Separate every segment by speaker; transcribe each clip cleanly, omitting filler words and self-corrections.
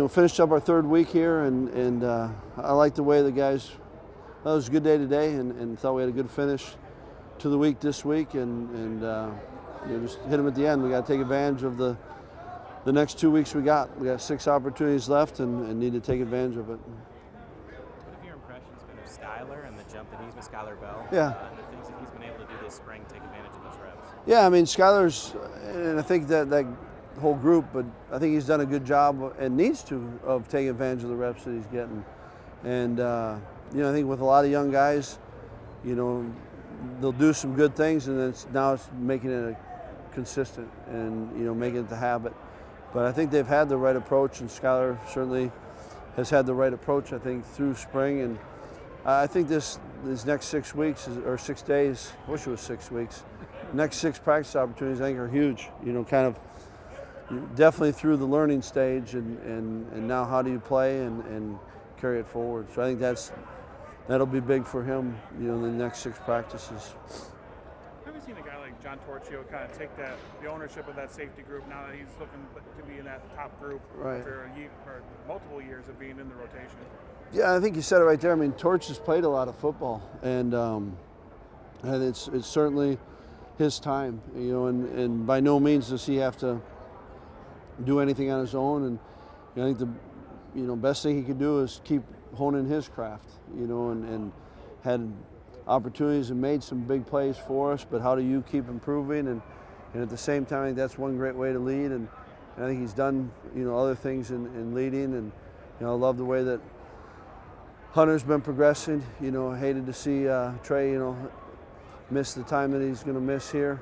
Speaker 1: finished up our third week here, and I like the way the guys. That was a good day today, and thought we had a good finish to the week this week, and just hit them at the end. We got to take advantage of the next 2 weeks we got. We got 6 opportunities left, and need to take advantage of it.
Speaker 2: What have your impressions been of Skyler and the jump that he's with Skyler Bell?
Speaker 1: Yeah.
Speaker 2: And the things that he's been able to do this spring, take advantage of those reps.
Speaker 1: Yeah, I mean Skyler's, and I think that whole group, but I think he's done a good job and needs to of taking advantage of the reps that he's getting. And I think with a lot of young guys, they'll do some good things, and now it's making it consistent and making it the habit. But I think they've had the right approach, and Skyler certainly has had the right approach, I think, through spring. And I think these next 6 weeks or 6 days, I wish it was 6 weeks, next 6 practice opportunities I think are huge. Kind of definitely through the learning stage, and now how do you play and carry it forward. So I think that'll be big for him, in the next 6 practices.
Speaker 3: Have you seen a guy like John Torchio kind of take the ownership of that safety group now that he's looking to be in that top group after multiple years of being in the rotation?
Speaker 1: Yeah, I think you said it right there. I mean, Torch has played a lot of football, and it's certainly his time, and by no means does he have to do anything on his own. And I think the best thing he could do is keep honing his craft, and had opportunities and made some big plays for us, but how do you keep improving? And at the same time, I think that's one great way to lead, and I think he's done other things in leading. And I love the way that Hunter's been progressing. I hated to see Trey miss the time that he's going to miss here,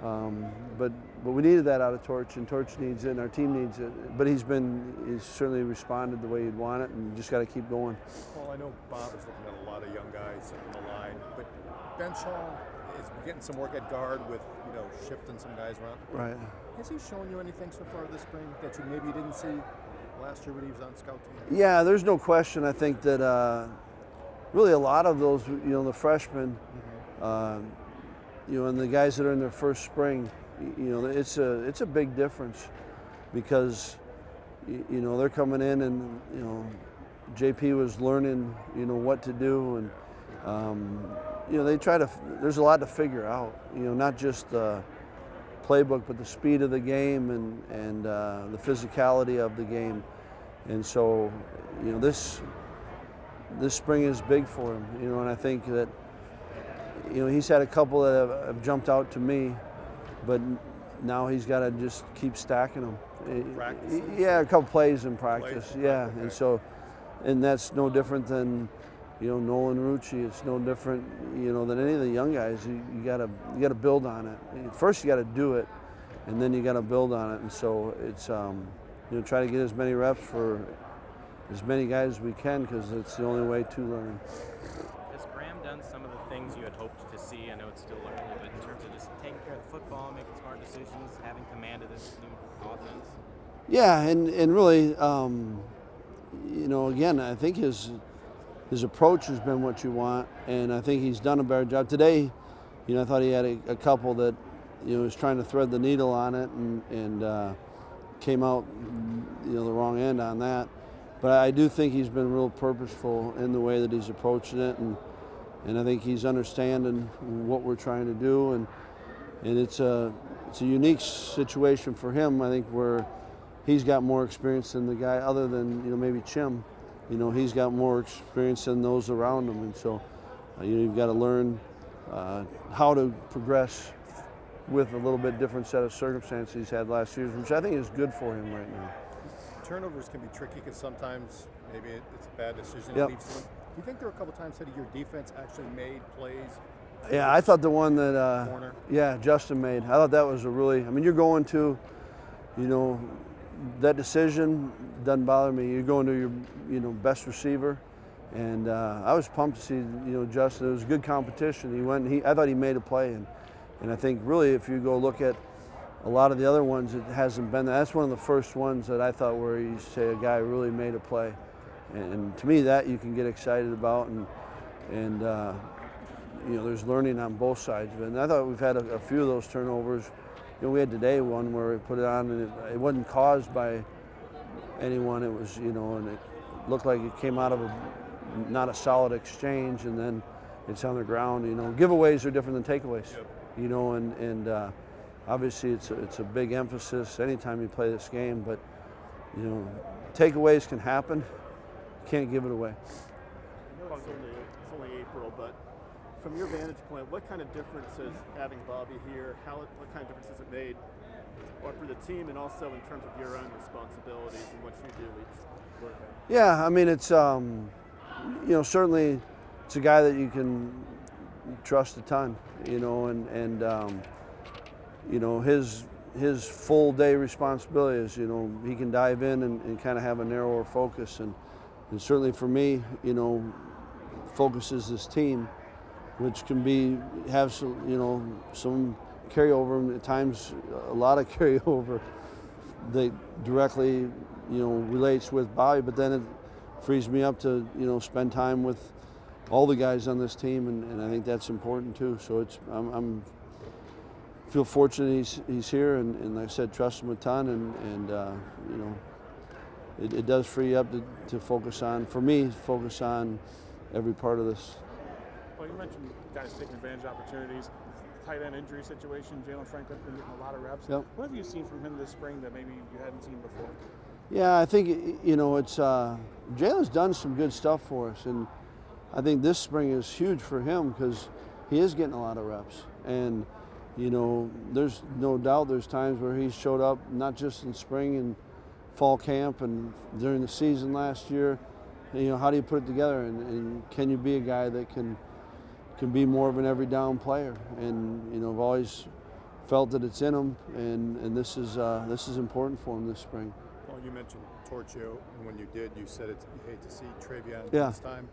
Speaker 1: but we needed that out of Torch, and Torch needs it, and our team needs it. But he's certainly responded the way you'd want it, and just got to keep going.
Speaker 4: Well, I know Bob is looking at a lot of young guys on the line, but Ben Shaw is getting some work at guard with shifting some guys around.
Speaker 1: Right.
Speaker 4: Has he shown you anything so far this spring that you maybe didn't see last year when he was on scout team?
Speaker 1: Yeah, there's no question. I think that really a lot of those, the freshmen, and the guys that are in their first spring, it's a big difference, because they're coming in, and JP was learning what to do, and there's a lot to figure out, not just the playbook, but the speed of the game and the physicality of the game. And so this spring is big for him, and I think that he's had a couple that have jumped out to me, but now he's got to just keep stacking them. Yeah, a couple plays in practice. Yeah, okay. And that's no different than Nolan Rucci. It's no different than any of the young guys. You gotta build on it. First you got to do it, and then you got to build on it. And so it's try to get as many reps for as many guys as we can, because it's the only way to learn.
Speaker 2: Has Graham done some of the things you had hoped to see? I know it's still early, but in terms of just taking care of the football, making smart decisions, having command of this new offense? Yeah,
Speaker 1: and really, again, I think his approach has been what you want, and I think he's done a better job. Today, I thought he had a couple that, was trying to thread the needle on it and came out, the wrong end on that. But I do think he's been real purposeful in the way that he's approaching it, and I think he's understanding what we're trying to do, and it's a unique situation for him, I think, where he's got more experience than the guy other than maybe Chim. He's got more experience than those around him, and so you've got to learn how to progress with a little bit different set of circumstances he's had last year, which I think is good for him right now.
Speaker 4: Turnovers can be tricky because sometimes maybe it's a bad decision.
Speaker 1: Yep.
Speaker 4: Do you think there were a couple times that your defense actually made plays?
Speaker 1: Yeah, I thought the one that Justin made, I thought that was you're going to, that decision doesn't bother me. You're going to your best receiver, and I was pumped to see Justin. It was a good competition. I thought he made a play, and I think really if you go look at a lot of the other ones, it hasn't been. That's one of the first ones that I thought where you say a guy really made a play, and to me that you can get excited about, and there's learning on both sides of it. And I thought we've had a few of those turnovers. We had today one where we put it on, and it wasn't caused by anyone. It was, and it looked like it came out of not a solid exchange, and then it's on the ground. Giveaways are different than takeaways.
Speaker 4: Yep.
Speaker 1: And obviously it's a big emphasis anytime you play this game, but takeaways can happen. You can't give it away.
Speaker 5: I know it's only April, but from your vantage point, what kind of difference is having Bobby here? What kind of difference has it made for the team, and also in terms of your own responsibilities and what you do each work at?
Speaker 1: Yeah, I mean, it's certainly it's a guy that you can trust a ton, and his full day responsibility is, he can dive in and kind of have a narrower focus, and certainly for me, focuses this team, which can have some carryover, and at times a lot of carryover that directly relates with Bobby, but then it frees me up to spend time with all the guys on this team, and I think that's important too. So I'm feel fortunate he's here, and like I said, trust him a ton, and it does free you up to focus on every part of this.
Speaker 3: Well, you mentioned guys taking advantage of opportunities. Tight end injury situation, Jalen Franklin's been getting a lot of reps.
Speaker 1: Yep.
Speaker 3: What have you seen from him this spring that maybe you hadn't seen before?
Speaker 1: Yeah, I think it's Jalen's done some good stuff for us, and I think this spring is huge for him because he is getting a lot of reps, and there's no doubt there's times where he's showed up not just in spring and fall camp and during the season last year. How do you put it together, and can you be a guy that can be more of an every down player? And I've always felt that it's in him, and this is important for him this spring.
Speaker 4: Well, you mentioned Torchio, and when you did, you said you hate to see Travion
Speaker 1: Yeah.
Speaker 4: this time.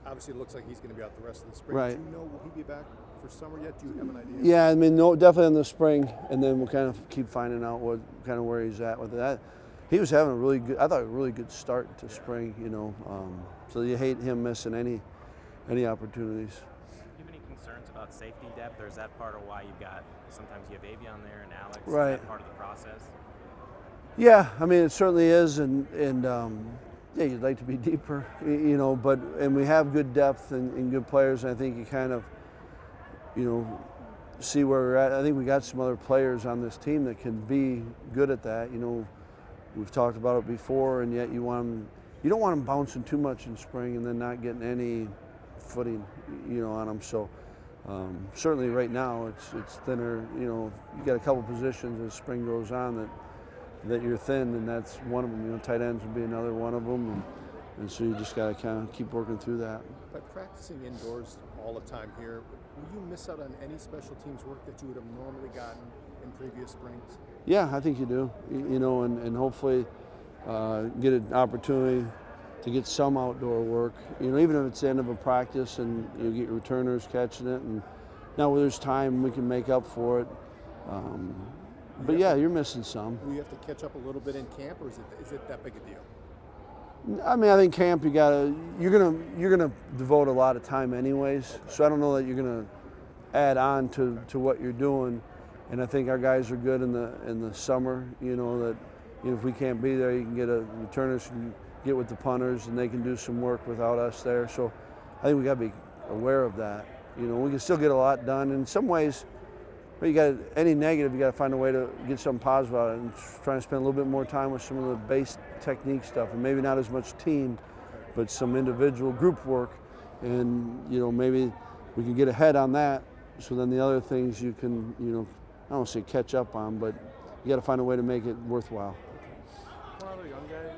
Speaker 4: Obviously, it looks like he's going to be out the rest of the spring.
Speaker 1: Right.
Speaker 4: Do you know, will he be back for summer yet? Do you have an idea?
Speaker 1: Yeah, I mean, no, definitely in the spring, and then we'll kind of keep finding out where he's at with that. He was having a really good start to spring, so you hate him missing any opportunities.
Speaker 2: Do you have any concerns about safety depth, or is that part of why sometimes you have Avion there and Alex?
Speaker 1: Right.
Speaker 2: Is that part of the process?
Speaker 1: Yeah, I mean, it certainly is, and yeah, you'd like to be deeper, and we have good depth and good players, and I think you kind of, see where we're at. I think we got some other players on this team that can be good at that. We've talked about it before, and yet you don't want them bouncing too much in spring and then not getting any footing, on them. So certainly right now it's thinner. You got a couple positions as spring goes on that you're thin, and that's one of them. Tight ends would be another one of them, and so you just got to kind of keep working through that.
Speaker 4: By practicing indoors all the time here, will you miss out on any special teams work that you would have normally gotten in previous springs?
Speaker 1: Yeah, I think you do. And hopefully get an opportunity to get some outdoor work. Even if it's the end of a practice and you get returners catching it, and now when there's time we can make up for it. But yeah, you're missing some.
Speaker 4: Do you have to catch up a little bit in camp, or is it that big a deal?
Speaker 1: I mean, I think camp you're gonna devote a lot of time anyways. So I don't know that you're gonna add on to what you're doing. And I think our guys are good in the summer. That if we can't be there, you can get returners can get with the punters, and they can do some work without us there. So I think we got to be aware of that. We can still get a lot done. In some ways, but you got any negative, you got to find a way to get something positive out of it, and try to spend a little bit more time with some of the base technique stuff, and maybe not as much team, but some individual group work, and maybe we can get ahead on that. So then the other things you can I don't want to say catch up on, but you got to find a way to make it worthwhile.
Speaker 3: One other young guy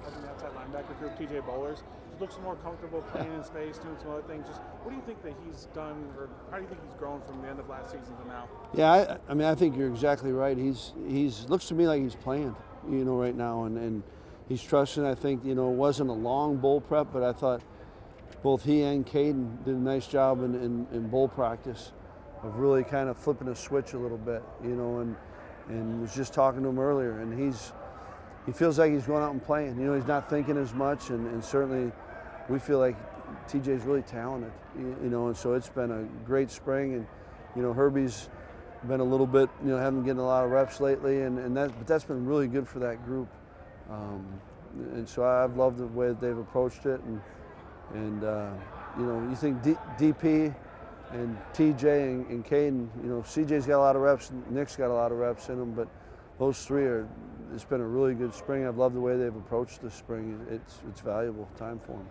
Speaker 3: on the outside linebacker group, TJ Bowlers, looks more comfortable playing in space, doing some other things. Just what do you think that he's done, or how do you think he's grown from the end of last season to now?
Speaker 1: Yeah, I mean, I think you're exactly right. He's looks to me like he's playing, right now, and he's trusting. I think, it wasn't a long bowl prep, but I thought both he and Caden did a nice job in bowl practice of really kind of flipping a switch a little bit, and was just talking to him earlier, and he feels like he's going out and playing. He's not thinking as much, and certainly we feel like TJ's really talented, and so it's been a great spring, and Herbie's been a little bit, haven't getting a lot of reps lately, but that's been really good for that group. and so I've loved the way that they've approached it, and you know, you think DP and TJ and Caden, you know, CJ's got a lot of reps, Nick's got a lot of reps in him, but those three it's been a really good spring. I've loved the way they've approached this spring. It's valuable time for them.